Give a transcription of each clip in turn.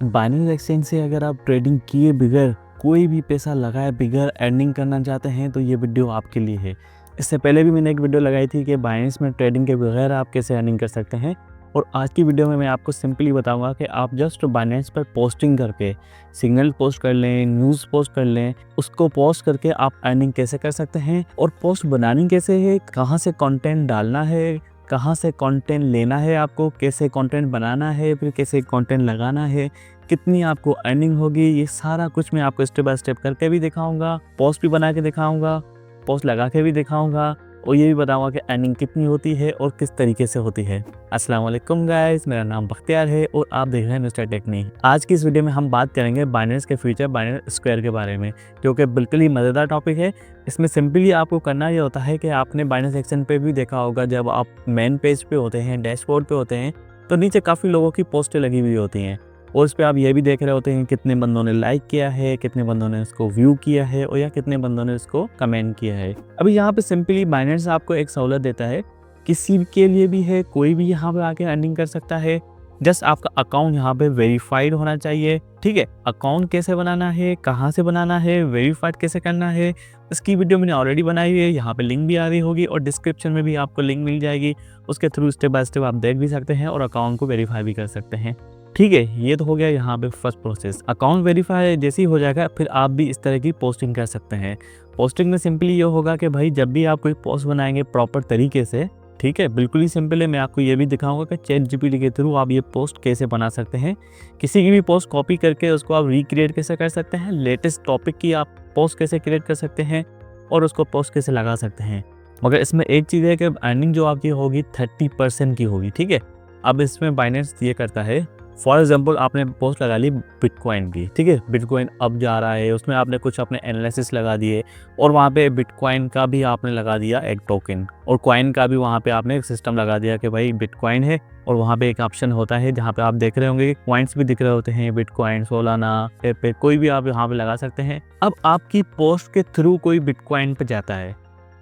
Binance exchange से अगर आप ट्रेडिंग किए बगैर कोई भी पैसा लगाए बगैर अर्निंग करना चाहते हैं तो ये वीडियो आपके लिए है। इससे पहले भी मैंने एक वीडियो लगाई थी कि बाइनेंस में ट्रेडिंग के बगैर आप कैसे अर्निंग कर सकते हैं, और आज की वीडियो में मैं आपको सिंपली बताऊंगा कि आप जस्ट बाइनेंस पर पोस्टिंग करके सिग्नल पोस्ट कर लें, न्यूज़ पोस्ट कर लें, उसको पोस्ट करके आप अर्निंग कैसे कर सकते हैं और पोस्ट बनानी कैसे है, कहाँ से कंटेंट डालना है, कहाँ से कंटेंट लेना है, आपको कैसे कंटेंट बनाना है, फिर कैसे कंटेंट लगाना है, कितनी आपको अर्निंग होगी, ये सारा कुछ मैं आपको स्टेप बाय स्टेप करके भी दिखाऊंगा, पोस्ट भी बना के दिखाऊंगा, पोस्ट लगा के भी दिखाऊंगा, और ये भी बताऊंगा कि अर्निंग कितनी होती है और किस तरीके से होती है। अस्सलाम वालेकुम गाइस, मेरा नाम बख्तियार है और आप देख रहे हैं मिस्टर टेक्निक। आज की इस वीडियो में हम बात करेंगे बाइनेंस के फ्यूचर, बाइनेंस स्क्वायर के बारे में, जो कि बिल्कुल ही मज़ेदार टॉपिक है। इसमें सिंपली आपको करना ये होता है कि आपने बाइनेंस एक्सचेंज पे भी देखा होगा, जब आप मेन पेज पे होते हैं, डैशबोर्ड पे होते हैं, तो नीचे काफ़ी लोगों की पोस्टें लगी हुई होती हैं और उस पर आप ये भी देख रहे होते हैं कितने बंदों ने लाइक किया है, कितने बंदों ने इसको व्यू किया है, और या कितने बंदों ने इसको कमेंट किया है। अभी यहाँ पे सिंपली बाइनेंस आपको एक सहूलत देता है, किसी के लिए भी है, कोई भी यहाँ पे आके अर्निंग कर सकता है। जस्ट आपका अकाउंट यहाँ पे वेरीफाइड होना चाहिए। ठीक है, अकाउंट कैसे बनाना है, कहाँ से बनाना है, वेरीफाइड कैसे करना है, इसकी वीडियो मैंने ऑलरेडी बनाई है, यहाँ पे लिंक भी आ रही होगी और डिस्क्रिप्शन में भी आपको लिंक मिल जाएगी। उसके थ्रू स्टेप बाय स्टेप आप देख भी सकते हैं और अकाउंट को वेरीफाई भी कर सकते हैं। ठीक है, ये तो हो गया यहाँ पे फर्स्ट प्रोसेस। अकाउंट वेरीफाई जैसे ही हो जाएगा फिर आप भी इस तरह की पोस्टिंग कर सकते हैं। पोस्टिंग में सिंपली ये होगा कि भाई जब भी आप कोई पोस्ट बनाएंगे प्रॉपर तरीके से, ठीक है, बिल्कुल ही सिंपल है, मैं आपको ये भी दिखाऊंगा कि चैट जीपीटी के थ्रू आप ये पोस्ट कैसे बना सकते हैं। किसी की भी पोस्ट कॉपी करके उसको आप रिक्रिएट कैसे कर सकते हैं, लेटेस्ट टॉपिक की आप पोस्ट कैसे क्रिएट कर सकते हैं और उसको पोस्ट कैसे लगा सकते हैं। मगर इसमें एक चीज़ है कि अर्निंग जो आपकी होगी 30% की होगी। ठीक है, अब इसमें बाइनेंस ये करता है, फॉर एग्जांपल आपने पोस्ट लगा ली बिटकॉइन की, ठीक है, बिटकॉइन अब जा रहा है, उसमें आपने कुछ अपने एनालिसिस लगा दिए और वहाँ पे बिटकॉइन का भी आपने लगा दिया एक टोकन, और कॉइन का भी वहाँ पे आपने एक सिस्टम लगा दिया कि भाई बिटकॉइन है, और वहाँ पे एक ऑप्शन होता है जहाँ पे आप देख रहे होंगे कि कॉइन्स भी दिख रहे होते हैं, बिटकॉइन, सोलाना, पे कोई भी आप यहाँ पे लगा सकते हैं। अब आपकी पोस्ट के थ्रू कोई बिटकॉइन पे जाता है,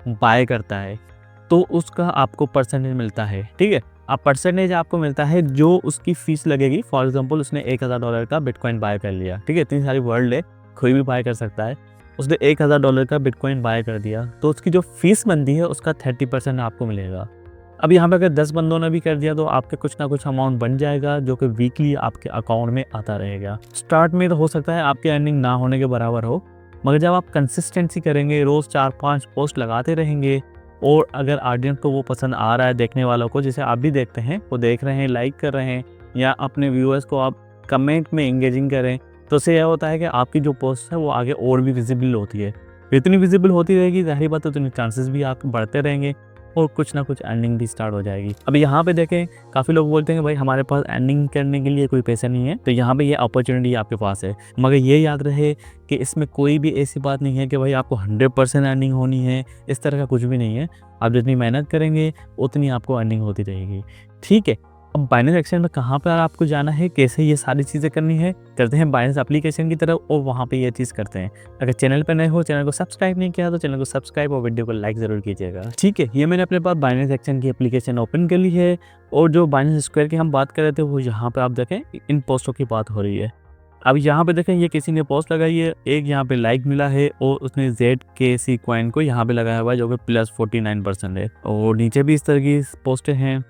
बाय करता है, तो उसका आपको परसेंटेज मिलता है। ठीक है, अब परसेंटेज आपको मिलता है जो उसकी फीस लगेगी। फॉर एग्जांपल उसने $1000 का बिटकॉइन बाय कर लिया, ठीक है, इतनी सारी वर्ल्ड है, कोई भी बाय कर सकता है, उसने $1000 का बिटकॉइन बाय कर दिया, तो उसकी जो फीस बनती है उसका 30% आपको मिलेगा। अब यहाँ पे अगर 10 बंदों ने भी कर दिया तो आपके कुछ ना कुछ अमाउंट बन जाएगा, जो कि वीकली आपके अकाउंट में आता रहेगा। स्टार्ट में तो हो सकता है आपकी अर्निंग ना होने के बराबर हो, मगर जब आप कंसिस्टेंसी करेंगे, रोज़ 4-5 पोस्ट लगाते रहेंगे, और अगर ऑडियंस को वो पसंद आ रहा है, देखने वालों को, जैसे आप भी देखते हैं, वो देख रहे हैं, लाइक कर रहे हैं, या अपने व्यूअर्स को आप कमेंट में एंगेजिंग करें, तो उससे यह होता है कि आपकी जो पोस्ट है वो आगे और भी विजिबल होती है। जितनी विजिबल होती रहेगी, जाहिर बात है उतनी चांसेस भी आपके बढ़ते रहेंगे और कुछ ना कुछ अर्निंग भी स्टार्ट हो जाएगी। अब यहाँ पे देखें, काफ़ी लोग बोलते हैं कि भाई हमारे पास अर्निंग करने के लिए कोई पैसा नहीं है, तो यहाँ पे ये अपॉर्चुनिटी आपके पास है। मगर ये याद रहे कि इसमें कोई भी ऐसी बात नहीं है कि भाई आपको 100% अर्निंग होनी है, इस तरह का कुछ भी नहीं है। आप जितनी मेहनत करेंगे उतनी आपको अर्निंग होती रहेगी। ठीक है, अब बाइनेंस एक्सचेंज में कहाँ पर आपको जाना है, कैसे ये सारी चीज़ें करनी है, करते हैं बाइनेंस एप्लीकेशन की तरफ और वहाँ पे ये चीज़ करते हैं। अगर चैनल पर नए हो, चैनल को सब्सक्राइब नहीं किया तो चैनल को सब्सक्राइब और वीडियो को लाइक ज़रूर कीजिएगा। ठीक है, ये मैंने अपने पास बाइनेंस एक्सचेंज की एप्लीकेशन ओपन कर ली है, और जो बाइनेंस स्क्वायर की हम बात कर रहे थे वो यहाँ पर आप देखें इन पोस्टों की बात हो रही है। अब यहाँ पे देखें, ये किसी ने पोस्ट लगाई है, एक यहाँ पे लाइक मिला है और उसने ZKC कॉइन को यहाँ पे लगाया हुआ है, जो कि +49% है, और नीचे भी इस तरह की पोस्टें हैं।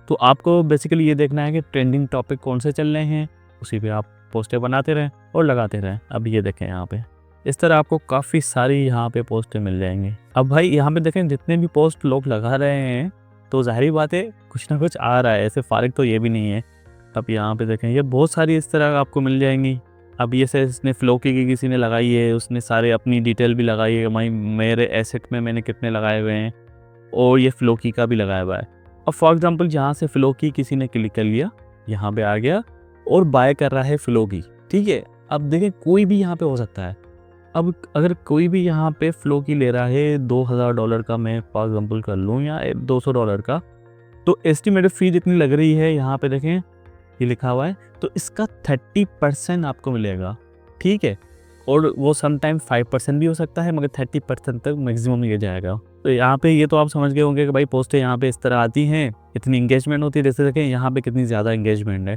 तो आपको बेसिकली ये देखना है कि ट्रेंडिंग टॉपिक कौन से चल रहे हैं, उसी पे आप पोस्टें बनाते रहें और लगाते रहें। अब ये देखें, यहाँ पे इस तरह आपको काफ़ी सारी यहाँ पे पोस्टें मिल जाएंगी। अब भाई यहाँ पे देखें, जितने भी पोस्ट लोग लगा रहे हैं तो जाहिर बात है कुछ ना कुछ आ रहा है, ऐसे फारिग तो ये भी नहीं है। अब यहाँ पे देखें, ये बहुत सारी इस तरह आपको मिल जाएंगी। अब ये से इसने फ्लो की किसी ने लगाई है, उसने सारे अपनी डिटेल भी लगाई है, भाई मेरे एसेट में मैंने कितने लगाए हुए हैं, और ये फ्लो की का भी लगाया हुआ है। अब फॉर एग्जांपल यहाँ से फ्लो की किसी ने क्लिक कर लिया, यहाँ पे आ गया और बाय कर रहा है फ्लो की। ठीक है, अब देखें कोई भी यहाँ पे हो सकता है। अब अगर कोई भी यहाँ पे फ्लो की ले रहा है $2000 का, मैं फॉर एग्जांपल कर लूँ, या $200 का, तो एस्टिमेटेड फी जितनी लग रही है यहाँ पे देखें ये लिखा हुआ है, तो इसका 30% आपको मिलेगा। ठीक है, और वो समटाइम 5% भी हो सकता है, मगर 30% तक मैक्सिमम ये जाएगा। तो यहाँ पे ये तो आप समझ गए होंगे कि भाई पोस्टें यहाँ पे इस तरह आती हैं, इतनी इंगेजमेंट होती है। जैसे देखें यहाँ पे कितनी ज़्यादा इंगेजमेंट है,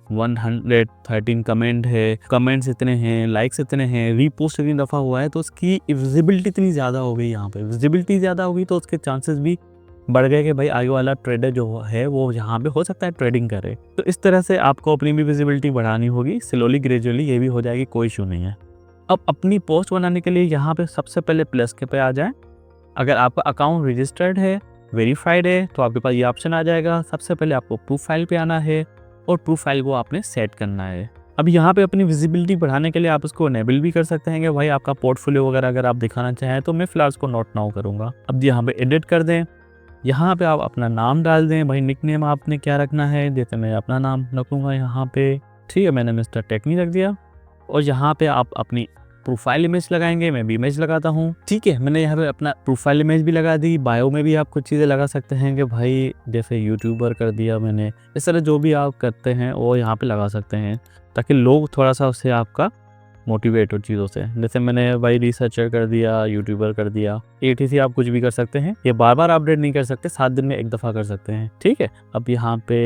113 कमेंट है, कमेंट्स इतने हैं, लाइक्स इतने हैं, रीपोस्ट इतनी दफ़ा हुआ है, तो उसकी विजिबिलिटी इतनी ज़्यादा हो गई। यहाँ पे विजिबिलिटी ज़्यादा होगी तो उसके चांसेस भी बढ़ गए कि भाई आगे वाला ट्रेडर जो है वो यहाँ पे हो सकता है ट्रेडिंग करे। तो इस तरह से आपको अपनी भी विजिबिलिटी बढ़ानी होगी, स्लोली ग्रेजुअली ये भी हो जाएगी, कोई इशू नहीं है। अब अपनी पोस्ट बनाने के लिए यहाँ पे सबसे पहले प्लस के पे आ जाएं। अगर आपका अकाउंट रजिस्टर्ड है, वेरीफाइड है, तो आपके पास ये ऑप्शन आ जाएगा। सबसे पहले आपको प्रोफाइल पे आना है और प्रोफाइल को आपने सेट करना है। अब यहाँ पे अपनी विजिबिलिटी बढ़ाने के लिए आप उसको इनेबल भी कर सकते हैं कि भाई आपका पोर्टफोलियो वगैरह अगर आप दिखाना चाहें, तो मैं फिलहाल उसको नोट नाउ करूँगा। अब यहाँ पे एडिट कर दें, यहाँ पे आप अपना नाम डाल दें। भाई निकनेम आपने क्या रखना है, जैसे मैं अपना नाम रखूँगा यहाँ पे, ठीक है, मैंने मिस्टर टेक्नी रख दिया। और यहाँ पे आप अपनी प्रोफाइल इमेज लगाएंगे, मैं भी इमेज लगाता हूँ, ठीक है। मैंने यहाँ पे अपना प्रोफाइल इमेज भी लगा दी। बायो में भी आप कुछ चीज़ें लगा सकते हैं कि भाई जैसे यूट्यूबर कर दिया मैंने, इस तरह जो भी आप करते हैं वो यहाँ पे लगा सकते हैं, ताकि लोग थोड़ा सा उससे आपका मोटिवेट हो चीज़ों से। जैसे मैंने भाई रिसर्चर कर दिया, यूट्यूबर कर दिया, ATC आप कुछ भी कर सकते हैं। ये बार बार अपडेट नहीं कर सकते, 7 दिन में एक दफ़ा कर सकते हैं, ठीक है। अब यहाँ पे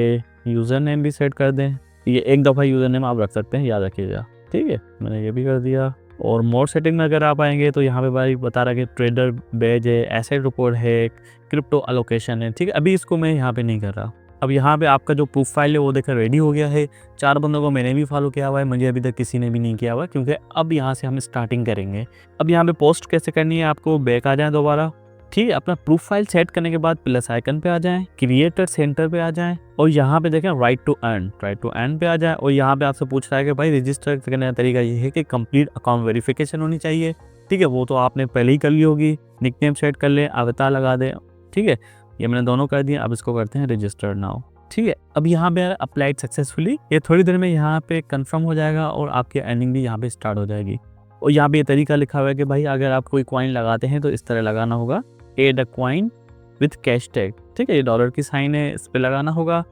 यूज़र नेम भी सेट कर दें, ये एक दफ़ा यूज़र नेम आप रख सकते हैं, याद रखिएगा, ठीक है। मैंने ये भी कर दिया। और मोर सेटिंग में अगर आप आएंगे तो यहाँ पे भाई बता रहा है कि ट्रेडर बैज है, एसेट रिपोर्ट है, क्रिप्टो अलोकेशन है, ठीक है। अभी इसको मैं यहाँ पे नहीं कर रहा। अब यहाँ पे आपका जो प्रोफाइल है वो देखकर रेडी हो गया है। 4 बंदों को मैंने भी फॉलो किया हुआ है, मुझे अभी तक किसी ने भी नहीं किया हुआ, क्योंकि अब यहाँ से हम स्टार्टिंग करेंगे। अब यहाँ पे पोस्ट कैसे करनी है, आपको बैक आ जाए दोबारा, ठीक है। अपना प्रोफाइल सेट करने के बाद प्लस आइकन पे आ जाएं, क्रिएटर सेंटर पे आ जाएं और यहाँ पे देखें राइट टू अर्न पे आ जाएं। और यहाँ पे आपसे पूछ रहा है कि भाई रजिस्टर करने का तरीका ये है कि कंप्लीट अकाउंट वेरिफिकेशन होनी चाहिए, ठीक है। वो तो आपने पहले ही कर ली होगी। निकनेम सेट कर ले, अवतार लगा दें, ठीक है। ये मैंने दोनों कर दिए। अब इसको करते हैं रजिस्टर्ड नाउ, ठीक है। अब यहाँ पे अप्लाइड सक्सेसफुली, ये थोड़ी देर में यहाँ पे कंफर्म हो जाएगा और आपकी अर्निंग भी यहाँ पे स्टार्ट हो जाएगी। और यहाँ पे ये तरीका लिखा हुआ है कि भाई अगर आप कोई कॉइन लगाते हैं तो इस तरह लगाना होगा, add a coin with cash tag, ठीक है। ये डॉलर की साइन है, इस पे लगाना होगा।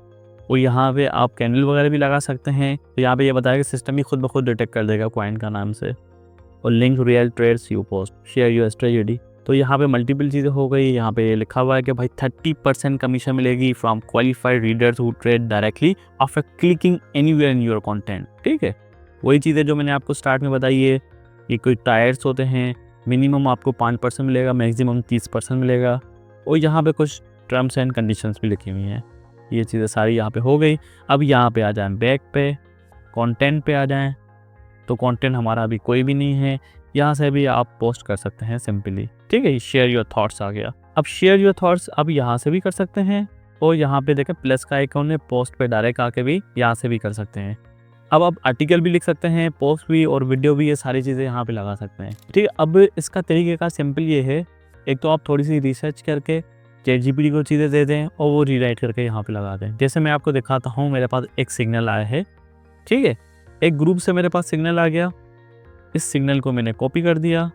और यहाँ पे आप कैंडल वगैरह भी लगा सकते हैं। तो यहाँ पे ये बताया कि सिस्टम ही खुद ब खुद डिटेक्ट कर देगा कॉइन का नाम से। और link real trades you post, share your strategy. तो यहाँ पे मल्टीपल चीज़ें हो गई। यहाँ पे लिखा हुआ है कि भाई 30% कमीशन मिलेगी from qualified readers who trade directly after clicking anywhere in your content, ठीक है। वही चीज़ें जो मैंने आपको स्टार्ट में बताई है। ये कोई टायर्स होते हैं, मिनिमम आपको 5% मिलेगा, मैक्सिमम 30% मिलेगा। और यहाँ पे कुछ टर्म्स एंड कंडीशंस भी लिखी हुई हैं। ये चीज़ें सारी यहाँ पे हो गई। अब यहाँ पे आ जाएं बैक पे, कंटेंट पे आ जाएं। तो कंटेंट हमारा अभी कोई भी नहीं है, यहाँ से भी आप पोस्ट कर सकते हैं सिंपली, ठीक है। शेयर योर थॉट्स आ गया। अब शेयर योर थॉट्स अब यहाँ से भी कर सकते हैं। और यहाँ पे देखें प्लस का आइकॉन है, पोस्ट पे डायरेक्ट आके भी यहाँ से भी कर सकते हैं। अब आप आर्टिकल भी लिख सकते हैं, पोस्ट भी और वीडियो भी, ये सारी चीज़ें यहाँ पे लगा सकते हैं, ठीक है। अब इसका तरीके का सिंपल ये है, एक तो आप थोड़ी सी रिसर्च करके ChatGPT को चीज़ें दे दें और वो रीराइट करके यहाँ पे लगा दें। जैसे मैं आपको दिखाता हूँ, मेरे पास एक सिग्नल आया है, ठीक है। एक ग्रुप से मेरे पास सिग्नल आ गया। इस सिग्नल को मैंने कॉपी कर दिया,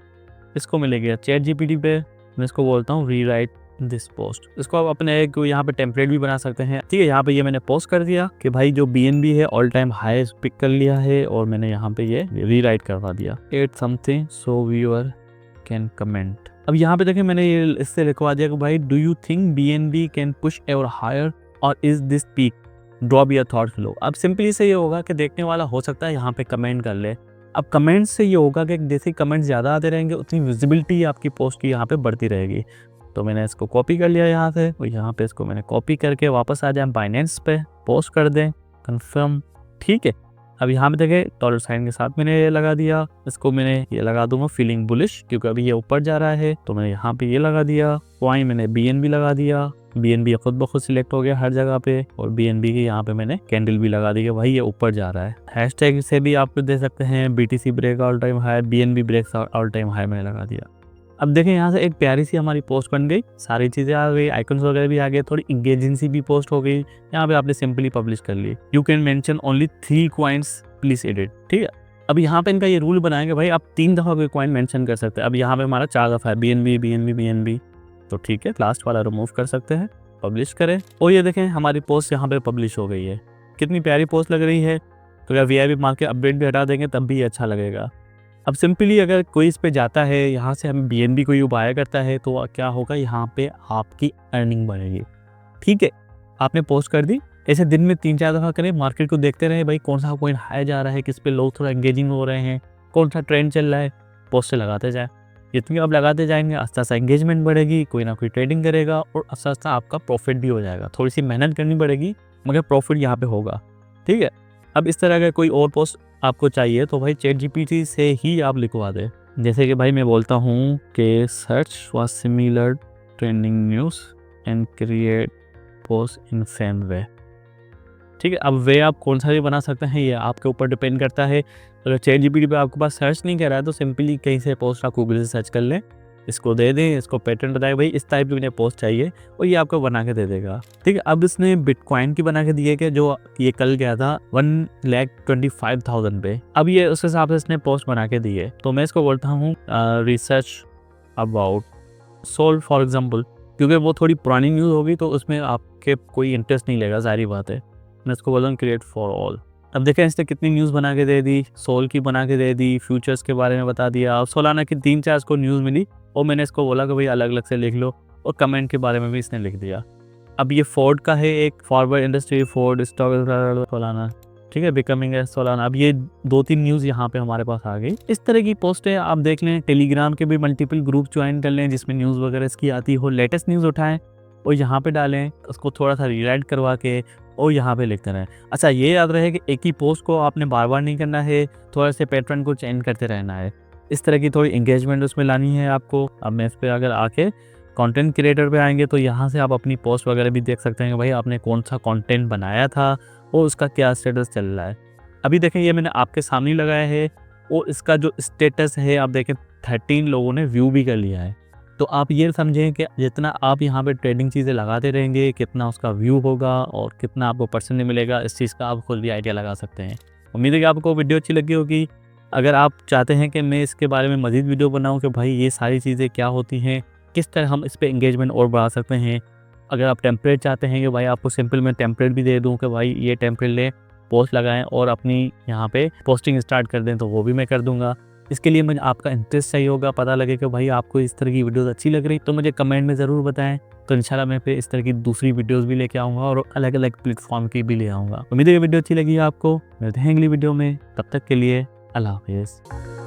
इसको मैं ले गया ChatGPT पे। मैं इसको बोलता हूँ रीराइट दिस पोस्ट। इसको आप अपने एक यहाँ पे टेम्पलेट भी बना सकते हैं, ठीक है। यहाँ पे ये मैंने पोस्ट कर दिया कि भाई जो BNB है ऑल टाइम हाई पिक कर लिया है, और मैंने यहाँ पे ये रीराइट करवा दिया, add something so viewer can comment. अब यहाँ पे देखें मैंने ये इससे लिखवा दिया कि भाई do you think BNB can push ever higher or is this peak, drop your thoughts लो। अब सिंपली से ये होगा कि देखने वाला हो सकता है यहाँ पे कमेंट कर ले। अब कमेंट से ये होगा कि जैसे कमेंट ज़्यादा आते रहेंगे उतनी विजिबिलिटी आपकी पोस्ट की यहाँ पे बढ़ती रहेगी। तो मैंने इसको कॉपी कर लिया यहाँ से, और यहाँ पे इसको मैंने कॉपी करके वापस आ जाए बाइनेंस पे, पोस्ट कर दें, कंफर्म, ठीक है। अब यहाँ पे देखें डॉलर साइन के साथ मैंने ये लगा दिया। इसको मैंने ये लगा दूंगा फीलिंग बुलिश, क्योंकि अभी ये ऊपर जा रहा है, तो मैंने यहाँ पे ये लगा दिया। वहीं मैंने BNB लगा दिया, BNB खुद ब खुद सिलेक्ट हो गया हर जगह पे। और BNB के यहाँ पे मैंने कैंडल भी लगा दी कि भाई ये ऊपर जा रहा है। हैशटैग से भी आप दे सकते हैं, BTC break all time high, BNB break all time high मैंने लगा दिया। अब देखें यहाँ से एक प्यारी सी हमारी पोस्ट बन गई, सारी चीज़ें आ गई, आइकन्स वगैरह भी आ गए, थोड़ी इंगेजिंग सी भी पोस्ट हो गई। यहाँ पे आपने सिंपली पब्लिश कर ली। You can mention only 3 coins please edit, ठीक है। अब यहाँ पे इनका ये रूल बनाएंगे भाई आप 3 दफ़ा कोई कॉइन मेंशन कर सकते हैं। अब यहाँ पे हमारा 4 दफ़ा है BNB, तो ठीक है, लास्ट वाला रिमूव कर सकते हैं, पब्लिश करें। और ये देखें हमारी पोस्ट यहाँ पे पब्लिश हो गई है। कितनी प्यारी पोस्ट लग रही है। तो अगर VIP मार्क के अपडेट भी हटा देंगे तब भी अच्छा लगेगा। अब सिंपली अगर कोई इस पे जाता है, यहाँ से हम BNB कोई बाय करता है, तो क्या होगा, यहाँ पे आपकी अर्निंग बढ़ेगी, ठीक है। आपने पोस्ट कर दी, ऐसे दिन में 3-4 दफ़ा करें, मार्केट को देखते रहें भाई कौन सा कॉइन हाई जा रहा है, किस पे लोग थोड़ा एंगेजिंग हो रहे हैं, कौन सा ट्रेंड चल रहा है, पोस्ट से लगाते जाएँ। जितनी आप लगाते जाएँगे आस्ता-आस्ता एंगेजमेंट बढ़ेगी, कोई ना कोई ट्रेडिंग करेगा और आस्ता-आस्ता आपका प्रॉफिट भी हो जाएगा। थोड़ी-सी मेहनत करनी पड़ेगी मगर प्रॉफिट यहाँ पे होगा, ठीक है? अब इस तरह का कोई और पोस्ट आपको चाहिए तो भाई चैटजीपीटी से ही आप लिखवा दें। जैसे कि भाई मैं बोलता हूँ कि search for similar trending news and create post in same way, ठीक है? अब वे आप कौन सा भी बना सकते हैं, ये आपके ऊपर डिपेंड करता है। अगर चैटजीपीटी पे आपके पास सर्च नहीं कर रहा है तो सिंपली कहीं से पोस्ट आप गूगल से सर्च कर लें, इसको दे दें, इसको पैटर्न बताएं भाई इस टाइप की मुझे पोस्ट चाहिए और ये आपको बना के दे देगा, ठीक है? अब इसने बिटकॉइन की बना के दी है कि जो ये कल गया था 1,25,000 पे, अब ये उस हिसाब से इसने पोस्ट बना के दी है। तो मैं इसको बोलता हूँ research about SOL for example, क्योंकि वो थोड़ी पुरानी न्यूज़ होगी तो उसमें आपके कोई इंटरेस्ट नहीं लेगा, सारी बात है। मैं इसको बोला क्रिएट फॉर ऑल। अब देखें इसने कितनी न्यूज़ बना के दे दी, सोल की बना के दे दी, फ्यूचर्स के बारे में बता दिया, और सोलाना की 3-4 इसको न्यूज़ मिली और मैंने इसको बोला कि भाई अलग अलग से लिख लो, और कमेंट के बारे में भी इसने लिख दिया। अब ये फोर्ड का है, एक forward industry, Ford stock Solana, ठीक है, बिकमिंग है सोलाना। अब ये 2-3 न्यूज़ यहाँ पे हमारे पास आ गई। इस तरह की पोस्टें आप देख लें, टेलीग्राम के भी मल्टीपल ग्रुप ज्वाइन कर लें जिसमें न्यूज़ वगैरह इसकी आती हो, लेटेस्ट न्यूज़ उठाएं और यहाँ पे डालें, उसको थोड़ा सा रीराइट करवा के और यहाँ पे लिखते रहें। अच्छा ये याद रहे कि एक ही पोस्ट को आपने बार बार नहीं करना है, थोड़ा से पैटर्न को चेंज करते रहना है। इस तरह की थोड़ी एंगेजमेंट उसमें लानी है आपको। अब मैं इस पर अगर आके कंटेंट क्रिएटर पे आएंगे तो यहाँ से आप अपनी पोस्ट वगैरह भी देख सकते हैं कि भाई आपने कौन सा कंटेंट बनाया था और उसका क्या स्टेटस चल रहा है। अभी देखें ये मैंने आपके सामने ही लगाया है और इसका जो स्टेटस है आप देखें 13 लोगों ने व्यू भी कर लिया है। तो आप ये समझें कि जितना आप यहाँ पे ट्रेडिंग चीज़ें लगाते रहेंगे कितना उसका व्यू होगा और कितना आपको परसेंट मिलेगा, इस चीज़ का आप खुद भी आइडिया लगा सकते हैं। उम्मीद है कि आपको वीडियो अच्छी लगी होगी। अगर आप चाहते हैं कि मैं इसके बारे में मज़ीद वीडियो बनाऊँ कि भाई ये सारी चीज़ें क्या होती हैं, किस तरह हम इस पर एंगेजमेंट और बढ़ा सकते हैं, अगर आप टेम्पलेट चाहते हैं कि भाई आपको सिंपल मैं टेम्पलेट भी दे दूँ कि भाई ये टेम्पलेट लें, पोस्ट लगाएं और अपनी यहाँ पे पोस्टिंग स्टार्ट कर दें, तो वो भी मैं कर दूंगा। इसके लिए मुझे आपका इंटरेस्ट चाहिए होगा, पता लगे कि भाई आपको इस तरह की वीडियोस अच्छी लग रही तो मुझे कमेंट में ज़रूर बताएं। तो इंशाल्लाह मैं फिर इस तरह की दूसरी वीडियोस भी लेके आऊँगा और अलग अलग प्लेटफॉर्म की भी ले आऊँगा। उम्मीद है वीडियो अच्छी लगी आपको। मिलते हैं अगली वीडियो में, तब तक के लिए अल्लाह हाफिज़।